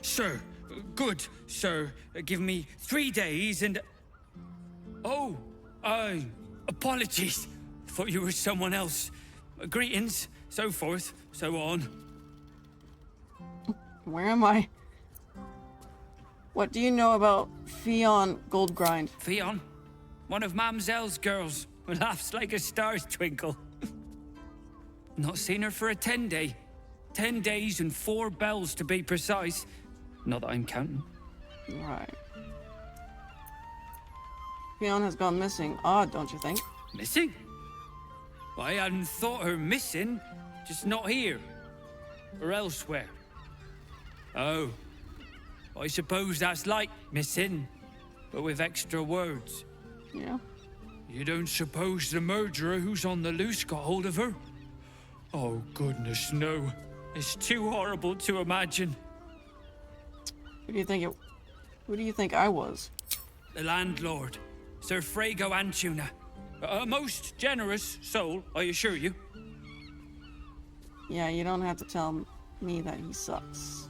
Sir, good, sir. Give me 3 days and... Oh, apologies. Thought you were someone else. Greetings, so forth, so on. Where am I? What do you know about Fionn Goldgrind? Fionn? One of Mamselle's girls, who laughs like a star's twinkle. Not seen her for a 10-day. 10 days and 4 bells to be precise. Not that I'm counting. Right. Fionn has gone missing. Odd, don't you think? Missing? I hadn't thought her missing, just not here. Or elsewhere. Oh. I suppose that's like missing, but with extra words. Yeah. You don't suppose the murderer who's on the loose got hold of her? Oh, goodness, no. It's too horrible to imagine. Who do you think I was? The landlord, Sir Frago Antuna. A most generous soul, I assure you. Yeah, you don't have to tell me that he sucks.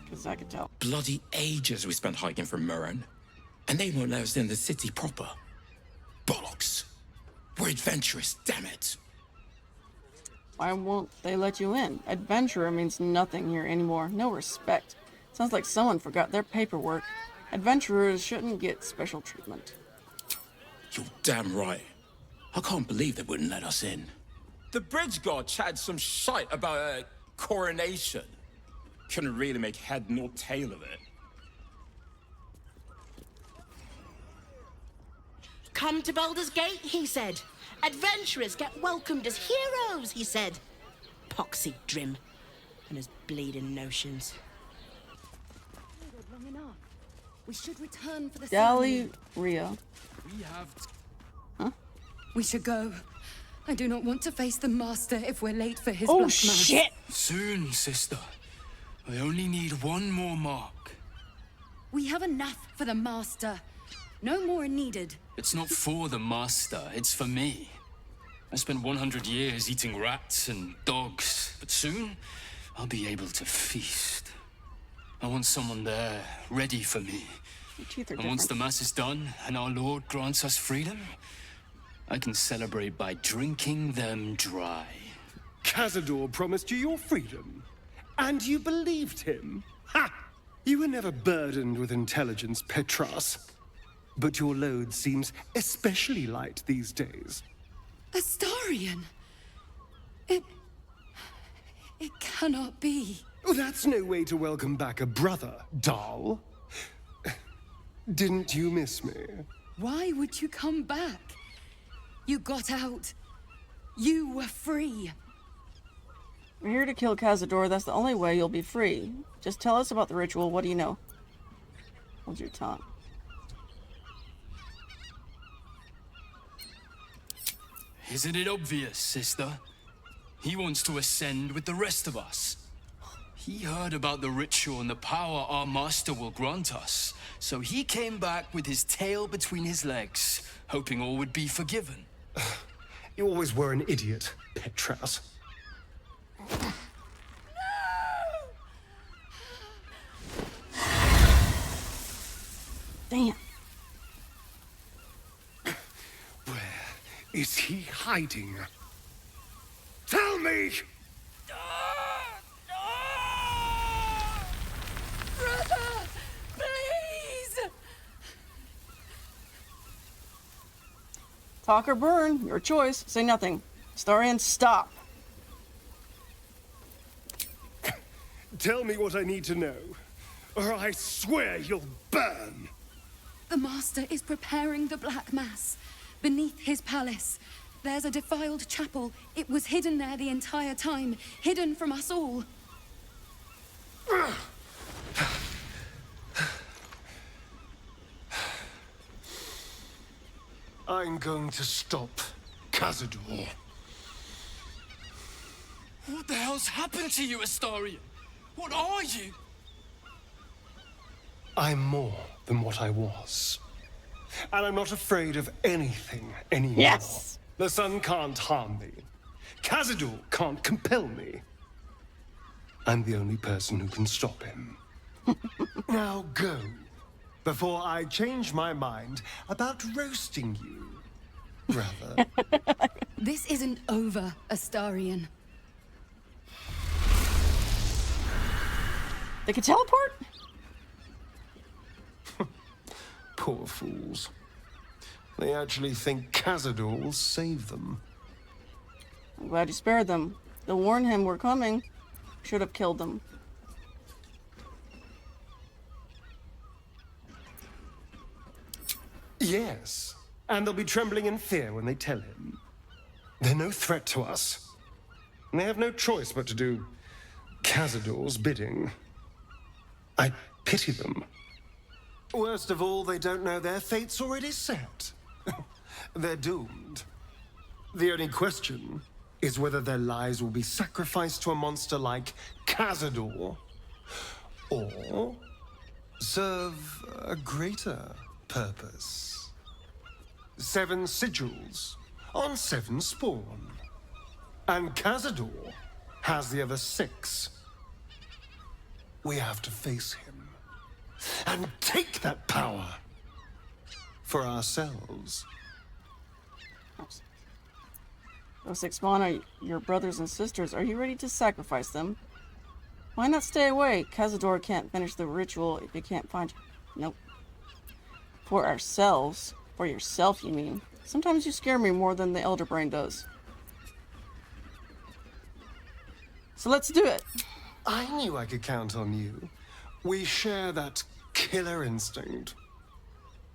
Because I could tell. Bloody ages we spent hiking from Murren. And they won't let us in the city proper. Bollocks. We're adventurous, damn it. Why won't they let you in? Adventurer means nothing here anymore. No respect. Sounds like someone forgot their paperwork. Adventurers shouldn't get special treatment. You're damn right. I can't believe they wouldn't let us in. The bridge god chatted some shite about a coronation. Couldn't really make head nor tail of it. Come to Baldur's Gate, he said. Adventurers get welcomed as heroes, he said. Poxy Drim and his bleeding notions. Long enough. We should return for the ceremony. Rio. We have... Huh? We should go. I do not want to face the Master if we're late for his Oh, Black Mass. shit! Soon, sister. I only need one more mark. We have enough for the Master. No more are needed. It's not for the Master, it's for me. I spent 100 years eating rats and dogs, but soon I'll be able to feast. I want someone there, ready for me. Your teeth are And once the different. Mass is done, and our Lord grants us freedom, I can celebrate by drinking them dry. Cazador promised you your freedom. And you believed him? Ha! You were never burdened with intelligence, Petras. But your load seems especially light these days. Astarion! It cannot be. Oh, that's no way to welcome back a brother, doll. Didn't you miss me? Why would you come back? You got out. You were free. We're here to kill Cazador. That's the only way you'll be free. Just tell us about the ritual. What do you know? Hold your tongue. Isn't it obvious, sister? He wants to ascend with the rest of us. He heard about the ritual and the power our master will grant us, so he came back with his tail between his legs, hoping all would be forgiven. You always were an idiot, Petras. Damn. Where is he hiding? Tell me! Brother! Please! Talk or burn. Your choice. Say nothing. Astarion, stop. Tell me what I need to know, or I swear you'll burn! The Master is preparing the Black Mass. Beneath his palace, there's a defiled chapel. It was hidden there the entire time, hidden from us all. I'm going to stop Cazador. What the hell's happened to you, Astarion? What are you? I'm more than what I was. And I'm not afraid of anything anymore. Yes! The sun can't harm me. Cazador can't compel me. I'm the only person who can stop him. Now go, before I change my mind about roasting you. Rather. This isn't over, Astarion. They can teleport? Poor fools. They actually think Cazador will save them. I'm glad you spared them. They'll warn him we're coming. Should have killed them. Yes, and they'll be trembling in fear when they tell him. They're no threat to us. And they have no choice but to do Cazador's bidding. I pity them. Worst of all, they don't know their fate's already set. They're doomed. The only question is whether their lives will be sacrificed to a monster like Cazador, or serve a greater purpose. 7 sigils on 7 spawn. And Cazador has the other 6. We have to face him and take that power for ourselves. Those 6 spawn are your brothers and sisters. Are you ready to sacrifice them? Why not stay away? Cazador can't finish the ritual if you can't find you. Nope. For ourselves. For yourself, you mean. Sometimes you scare me more than the Elder Brain does. So let's do it. I knew I could count on you. We share that killer instinct.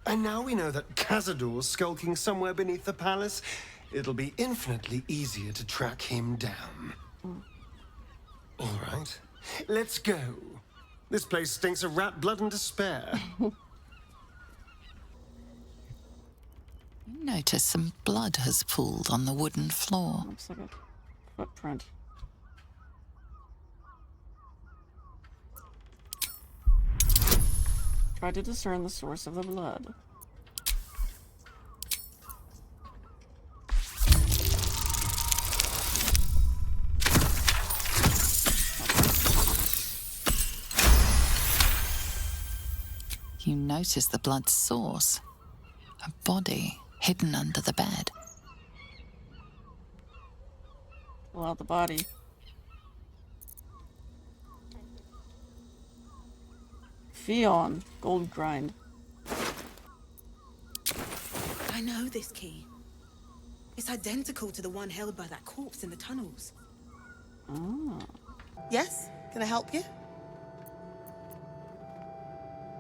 And now we know that Cazador's skulking somewhere beneath the palace. It'll be infinitely easier to track him down. All right, let's go. This place stinks of rat blood and despair. You notice some blood has pooled on the wooden floor. Looks like a footprint. Try to discern the source of the blood. You notice the blood's source. A body hidden under the bed. Pull out the body. Fion, gold grind. I know this key. It's identical to the one held by that corpse in the tunnels. Ah. Yes? Can I help you?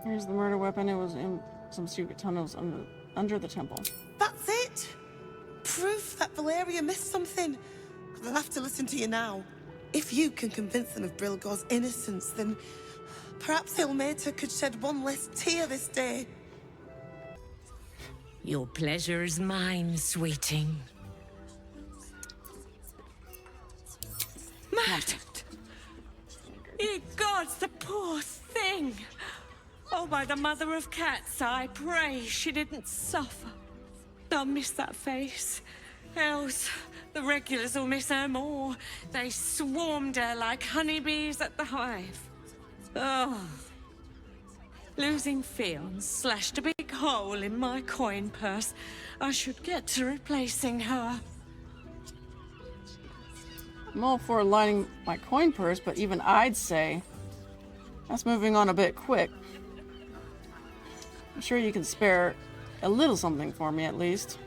Here's the murder weapon. It was in some secret tunnels under the temple. That's it! Proof that Valeria missed something. I'll have to listen to you now. If you can convince them of Brilgor's innocence, then perhaps Ilmater could shed one less tear this day. Your pleasure is mine, sweeting. Murdered! Ye gods, the poor thing! Oh, by the mother of cats, I pray she didn't suffer. I'll miss that face. Else, the regulars will miss her more. They swarmed her like honeybees at the hive. Oh. Losing Fion slashed a big hole in my coin purse. I should get to replacing her. I'm all for lining my coin purse, but even I'd say that's moving on a bit quick. I'm sure you can spare a little something for me, at least.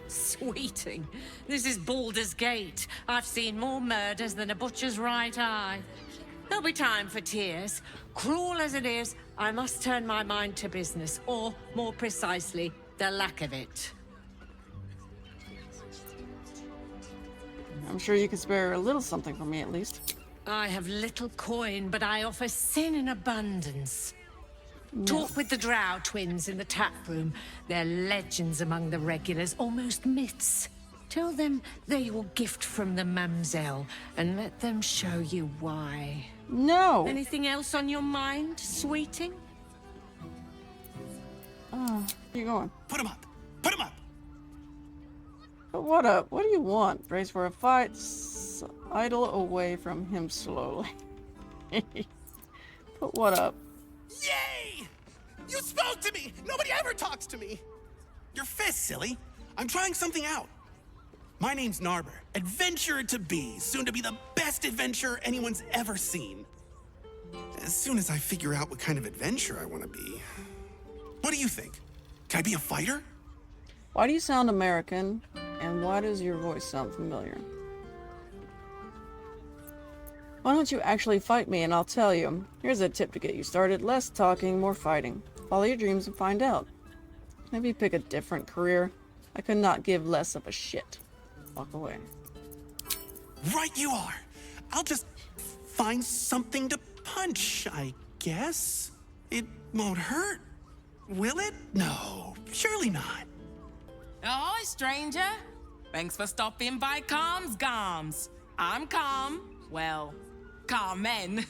Sweeting, this is Baldur's Gate. I've seen more murders than a butcher's right eye. There'll be time for tears. Cruel as it is, I must turn my mind to business, or, more precisely, the lack of it. I'm sure you can spare a little something for me, at least. I have little coin, but I offer sin in abundance. Talk with the Drow twins in the tap room. They're legends among the regulars, almost myths. Tell them they're your gift from the Mamzelle, and let them show you why. No! Anything else on your mind, sweeting? Where you going? Put him up! Put him up! But what up? What do you want? Brace for a fight? Idle away from him slowly. But what up? Yay! You spoke to me! Nobody ever talks to me! Your fist, silly. I'm trying something out. My name's Narber, adventurer to be, soon to be the best adventurer anyone's ever seen. As soon as I figure out what kind of adventurer I want to be. What do you think? Can I be a fighter? Why do you sound American? And why does your voice sound familiar? Why don't you actually fight me and I'll tell you. Here's a tip to get you started. Less talking, more fighting. Follow your dreams and find out. Maybe pick a different career. I could not give less of a shit. Walk away. Right you are. I'll just find something to punch, I guess. It won't hurt, will it? No, surely not. Ahoy, stranger. Thanks for stopping by Calm's Gams. I'm Calm. Well, Carmen.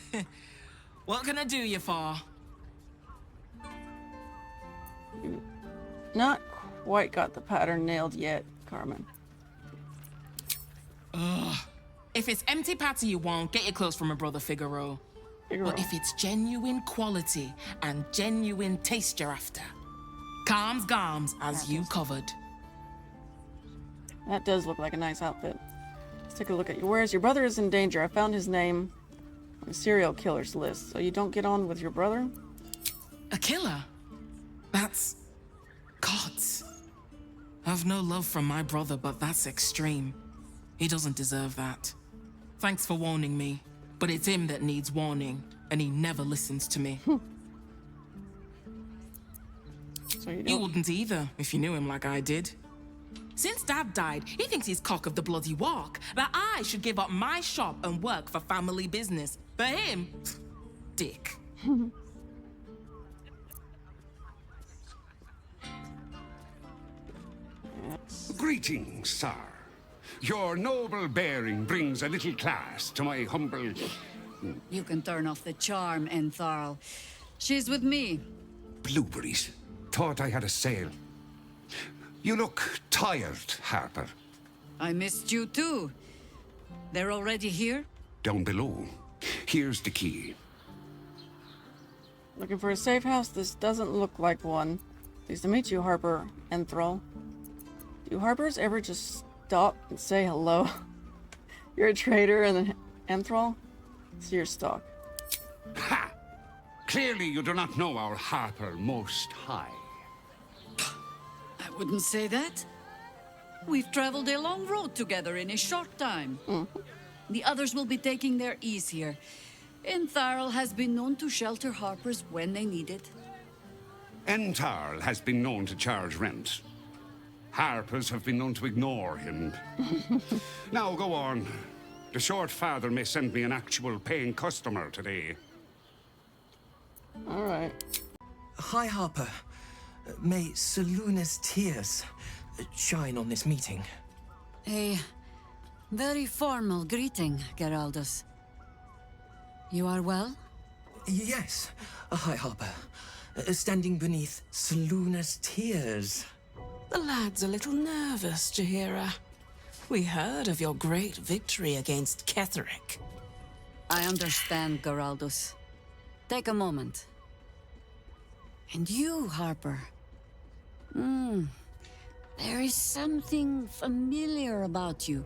What can I do you for? You not quite got the pattern nailed yet, Carmen. Ugh. If it's empty patty you want, get your clothes from my brother Figaro. But if it's genuine quality and genuine taste you're after, Calm's Gams as you covered. That does look like a nice outfit. Let's take a look at your wares. Your brother is in danger. I found his name on a serial killer's list. So you don't get on with your brother? A killer? That's... gods. I've no love for my brother, but that's extreme. He doesn't deserve that. Thanks for warning me, but it's him that needs warning, and he never listens to me. So you wouldn't either, if you knew him like I did. Since Dad died, he thinks he's cock of the bloody walk, that I should give up my shop and work for family business. For him, dick. Greetings, sir. Your noble bearing brings a little class to my humble... You can turn off the charm, Entharl. She's with me. Blueberries. Thought I had a sale. You look tired, Harper. I missed you too. They're already here? Down below. Here's the key. Looking for a safe house? This doesn't look like one. Pleased to meet you, Harper and Thrall. Do Harpers ever just stop and say hello? You're a traitor and an Enthrall? It's your stock. Ha! Clearly you do not know our Harper Most High. I wouldn't say that. We've traveled a long road together in a short time. The others will be taking their ease here. Entharl has been known to shelter Harpers when they need it. Entharl has been known to charge rent. Harpers have been known to ignore him. Now go on. The short father may send me an actual paying customer today. All right. Hi, Harper. May Seluna's tears shine on this meeting. A very formal greeting, Geraldus. You are well? Yes. Hi, Harper. Standing beneath Seluna's tears. The lad's a little nervous, Jaheira. We heard of your great victory against Ketheric. I understand, Geraldus. Take a moment. And you, Harper. There is something familiar about you.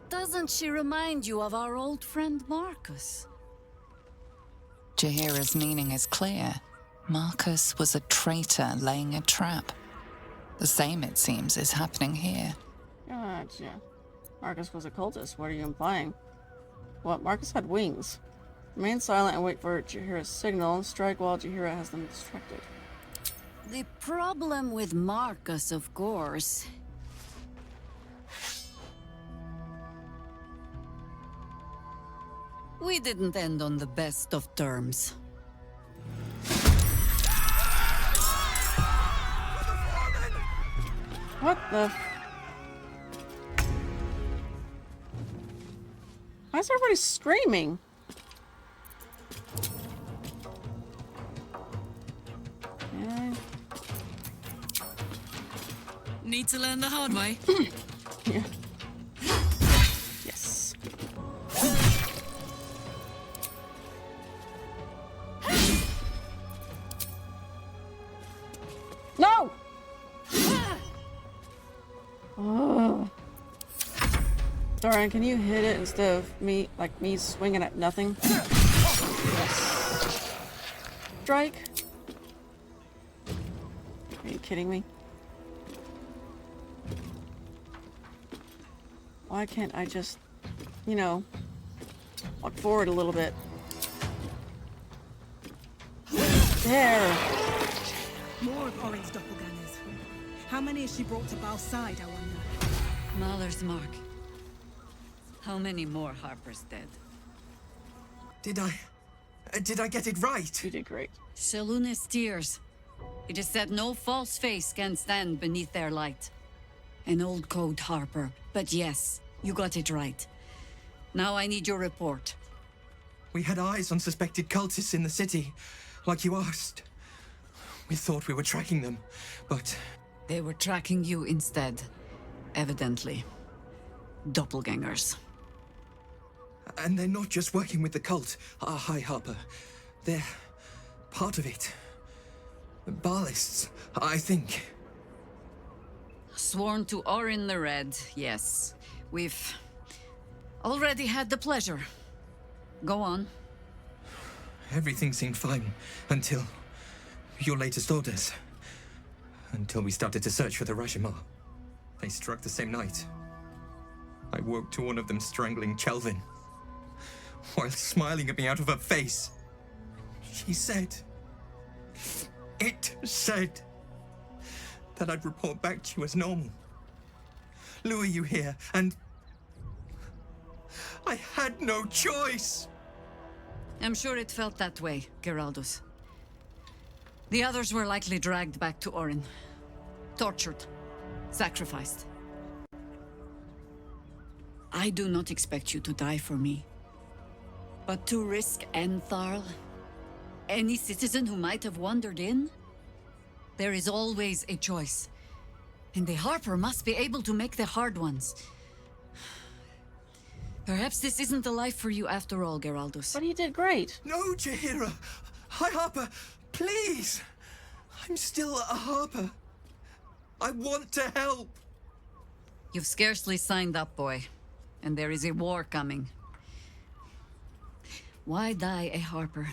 Doesn't she remind you of our old friend Marcus? Jaheira's meaning is clear. Marcus was a traitor laying a trap. The same, it seems, is happening here. Gotcha. Marcus was a cultist. What are you implying? What? Marcus had wings. Remain silent and wait for Jaheira's signal. Strike while Jaheira has them distracted. The problem with Marcus, of course... We didn't end on the best of terms. What the... Why is everybody screaming? Yeah. Need to learn the hard way. Yeah. Yes. Astarion, can you hit it instead of me swinging at nothing? Strike? Are you kidding me? Why can't I just, you know, walk forward a little bit? There! More of Orin's doppelgangers. How many has she brought to Bal's side, I wonder? Mahler's mark. How many more Harpers dead? Did I get it right? You did great. Shaluna's tears. It is said no false face can stand beneath their light. An old code, Harper. But yes, you got it right. Now I need your report. We had eyes on suspected cultists in the city, like you asked. We thought we were tracking them, but... They were tracking you instead, evidently. Doppelgangers. And they're not just working with the cult, High Harper. They're part of it. Ballists, I think. Sworn to Orin the Red, yes. We've already had the pleasure. Go on. Everything seemed fine until your latest orders. Until we started to search for the Rashomar. They struck the same night. I woke to one of them strangling Chelvin, while smiling at me out of her face. She said... It said that I'd report back to you as normal. Lure you here, and... I had no choice! I'm sure it felt that way, Geraldus. The others were likely dragged back to Orin. Tortured. Sacrificed. I do not expect you to die for me. But to risk Entharl, any citizen who might have wandered in, there is always a choice. And the Harper must be able to make the hard ones. Perhaps this isn't the life for you after all, Geraldus. But he did great. No, Jaheira! High Harper, please! I'm still a Harper. I want to help. You've scarcely signed up, boy. And there is a war coming. Why die a Harper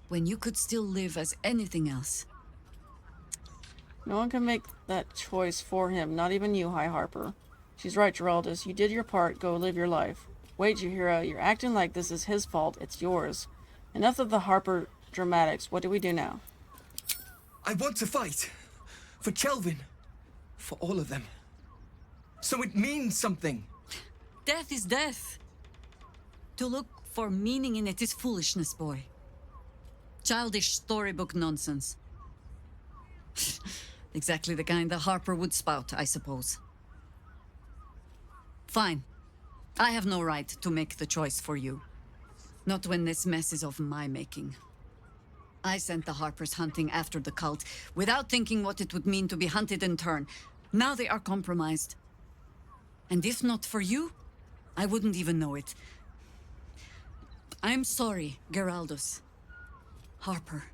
when you could still live as anything else? No one can make that choice for him, not even you, High Harper. She's right, Geraldus. You did your part. Go live your life. Wait, Jaheira, you're acting like this is his fault. It's yours. Enough of the Harper dramatics. What do we do now? I want to fight. For Chelvin. For all of them. So it means something. Death is death. To look for meaning in it is foolishness, boy. Childish storybook nonsense. Exactly the kind the Harper would spout, I suppose. Fine. I have no right to make the choice for you. Not when this mess is of my making. I sent the Harpers hunting after the cult, without thinking what it would mean to be hunted in turn. Now they are compromised. And if not for you, I wouldn't even know it. I'm sorry, Geraldus. Harper.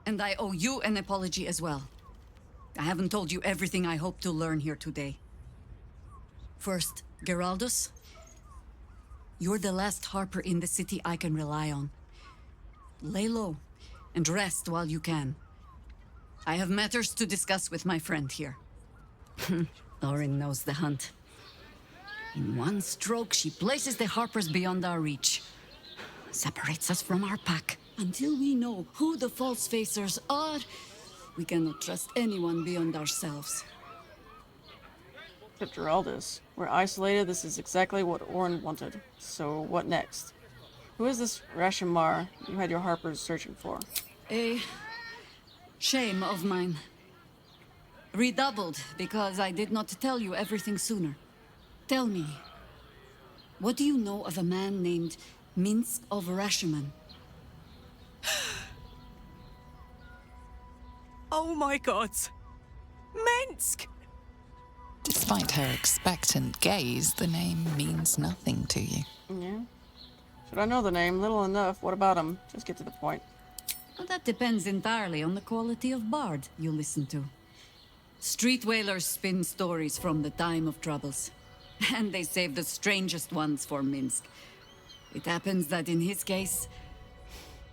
And I owe you an apology as well. I haven't told you everything I hope to learn here today. First, Geraldus, you're the last Harper in the city I can rely on. Lay low and rest while you can. I have matters to discuss with my friend here. Orin knows the hunt. In one stroke, she places the Harpers beyond our reach. Separates us from our pack. Until we know who the false facers are, we cannot trust anyone beyond ourselves. Except Geraldus. We're isolated. This is exactly what Orin wanted. So what next? Who is this Rashomar you had your Harpers searching for? A shame of mine. Redoubled because I did not tell you everything sooner. Tell me, what do you know of a man named Minsk of Rashomon? Oh my god! Minsk! Despite her expectant gaze, the name means nothing to you. Yeah. Should I know the name? Little enough. What about him? Just get to the point. Well, that depends entirely on the quality of bard you listen to. Street whalers spin stories from the time of troubles. And they save the strangest ones for Minsk. It happens that in his case,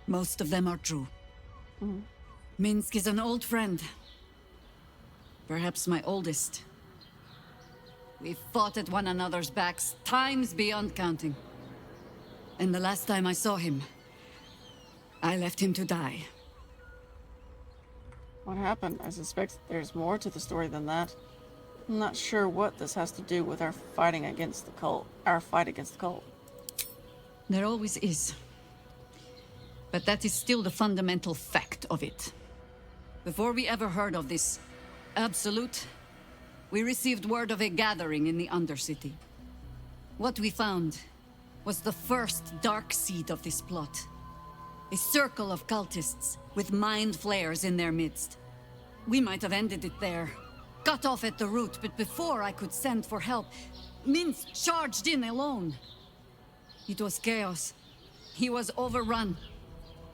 most of them are true. Minsk is an old friend. Perhaps my oldest. We've fought at one another's backs times beyond counting. And the last time I saw him, I left him to die. What happened? I suspect there's more to the story than that. I'm not sure what this has to do with our fighting against the cult. Our fight against the cult. There always is. But that is still the fundamental fact of it. Before we ever heard of this Absolute, we received word of a gathering in the Undercity. What we found was the first dark seed of this plot. A circle of cultists with mind flayers in their midst. We might have ended it there, cut off at the root, but before I could send for help, Minsk charged in alone. It was chaos. He was overrun,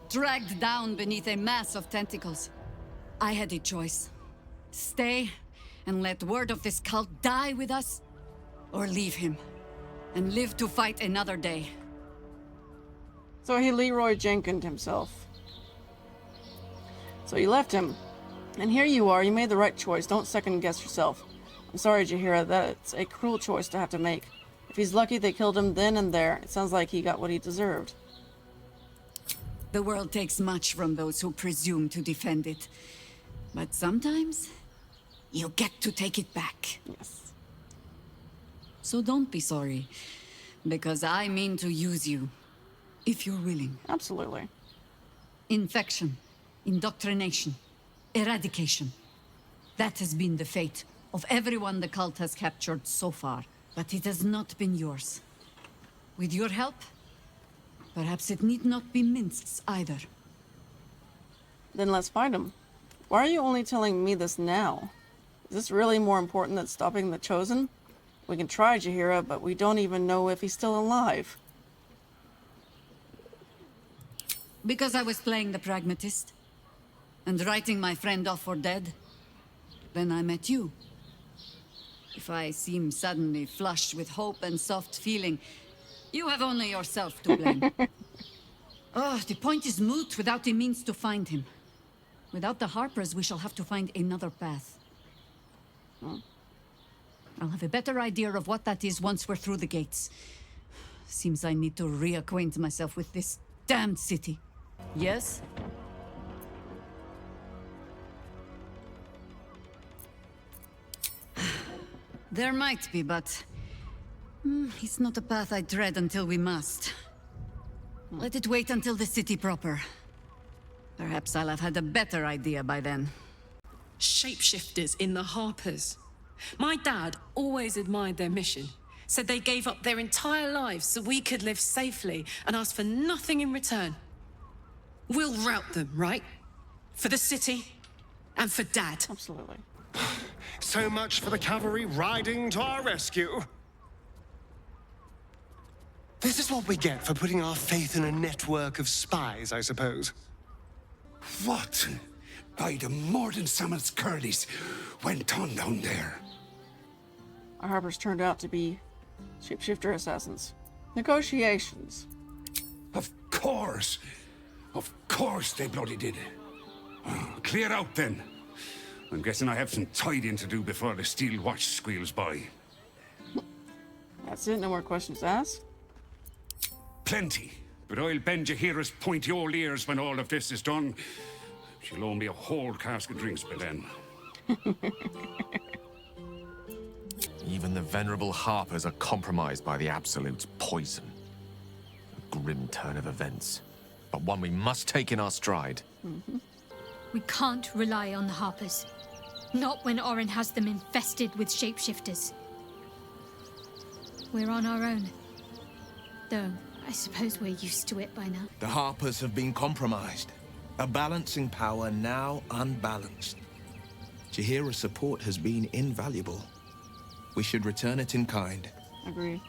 dragged down beneath a mass of tentacles. I had a choice. Stay and let word of this cult die with us, or leave him and live to fight another day. So he Leroy Jenkins himself. So you left him. And here you are, you made the right choice. Don't second guess yourself. I'm sorry, Jaheira, that's a cruel choice to have to make. If he's lucky they killed him then and there, it sounds like he got what he deserved. The world takes much from those who presume to defend it. But sometimes, you get to take it back. Yes. So don't be sorry, because I mean to use you, if you're willing. Absolutely. Infection, indoctrination, eradication. That has been the fate of everyone the cult has captured so far. But it has not been yours. With your help, perhaps it need not be Minsk's either. Then let's find him. Why are you only telling me this now? Is this really more important than stopping the Chosen? We can try, Jaheira, but we don't even know if he's still alive. Because I was playing the pragmatist, and writing my friend off for dead. Then I met you. If I seem suddenly flushed with hope and soft feeling, you have only yourself to blame. Oh, the point is moot without a means to find him. Without the Harpers, we shall have to find another path. I'll have a better idea of what that is once we're through the gates. Seems I need to reacquaint myself with this damned city. Yes? There might be, but it's not a path I tread until we must. Let it wait until the city proper. Perhaps I'll have had a better idea by then. Shapeshifters in the Harpers. My dad always admired their mission. Said they gave up their entire lives so we could live safely and asked for nothing in return. We'll rout them, right? For the city and for Dad. Absolutely. So much for the cavalry riding to our rescue. This is what we get for putting our faith in a network of spies, I suppose. What? By the Morden Sammon's curlies went on down there? Our Harpers turned out to be shapeshifter assassins. Negotiations. Of course they bloody did. Clear out then. I'm guessing I have some tidying to do before the steel watch squeals by. That's it, no more questions asked? Plenty. But I'll bend Jaheira's pointy old ears when all of this is done. She'll owe me a whole cask of drinks by then. Even the venerable Harpers are compromised by the Absolute's poison. A grim turn of events, but one we must take in our stride. We can't rely on the Harpers. Not when Orin has them infested with shapeshifters. We're on our own. Though, I suppose we're used to it by now. The Harpers have been compromised. A balancing power now unbalanced. Jaheira's support has been invaluable. We should return it in kind. Agreed.